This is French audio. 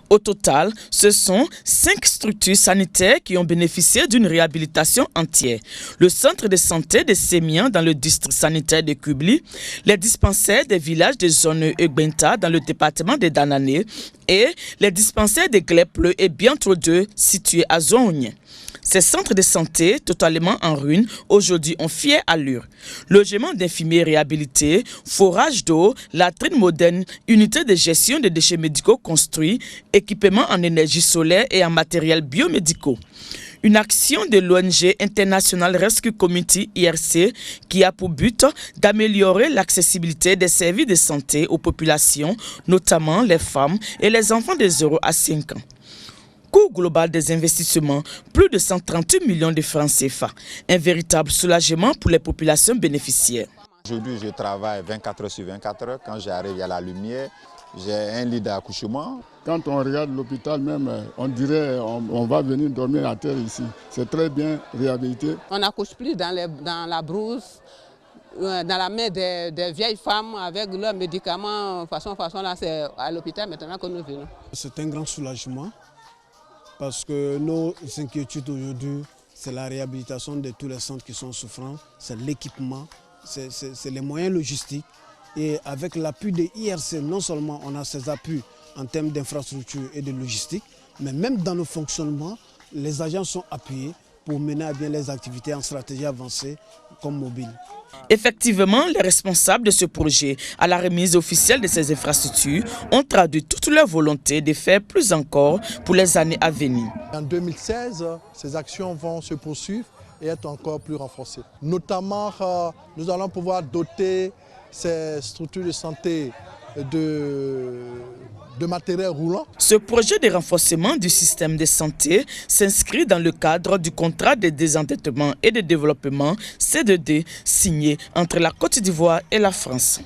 Au total, ce sont 5 structures sanitaires qui ont bénéficié d'une réhabilitation entière. Le centre de santé de Sémian dans le district sanitaire de Kubli, les dispensaires des villages de zone Egbenta dans le département de Danané et les dispensaires de Glepleu et Bientôt 2 situés à Zogne. Ces centres de santé, totalement en ruine, aujourd'hui ont fière allure. Logement d'infirmiers réhabilités, forage d'eau, latrines modernes, unité de gestion des déchets médicaux construits, équipements en énergie solaire et en matériel biomédicaux. Une action de l'ONG International Rescue Committee IRC qui a pour but d'améliorer l'accessibilité des services de santé aux populations, notamment les femmes et les enfants de 0 à 5 ans. Coût global des investissements, plus de 138 millions de francs CFA. Un véritable soulagement pour les populations bénéficiaires. Aujourd'hui, je travaille 24 heures sur 24 heures. Quand j'arrive, il y a la lumière. J'ai un lit d'accouchement. Quand on regarde l'hôpital même, on dirait on va venir dormir à terre ici. C'est très bien réhabilité. On n'accouche plus dans la brousse, dans la main des vieilles femmes avec leurs médicaments. Façon là, c'est à l'hôpital maintenant que nous venons. C'est un grand soulagement. Parce que nos inquiétudes aujourd'hui, c'est la réhabilitation de tous les centres qui sont souffrants, c'est l'équipement, c'est les moyens logistiques. Et avec l'appui de l'IRC, non seulement on a ces appuis en termes d'infrastructure et de logistique, mais même dans le fonctionnement, les agents sont appuyés pour mener à bien les activités en stratégie avancée comme mobile. Effectivement, les responsables de ce projet, à la remise officielle de ces infrastructures, ont traduit toute leur volonté de faire plus encore pour les années à venir. En 2016, ces actions vont se poursuivre et être encore plus renforcées. Notamment, nous allons pouvoir doter ces structures de santé de matériel roulant. Ce projet de renforcement du système de santé s'inscrit dans le cadre du contrat de désendettement et de développement C2D signé entre la Côte d'Ivoire et la France.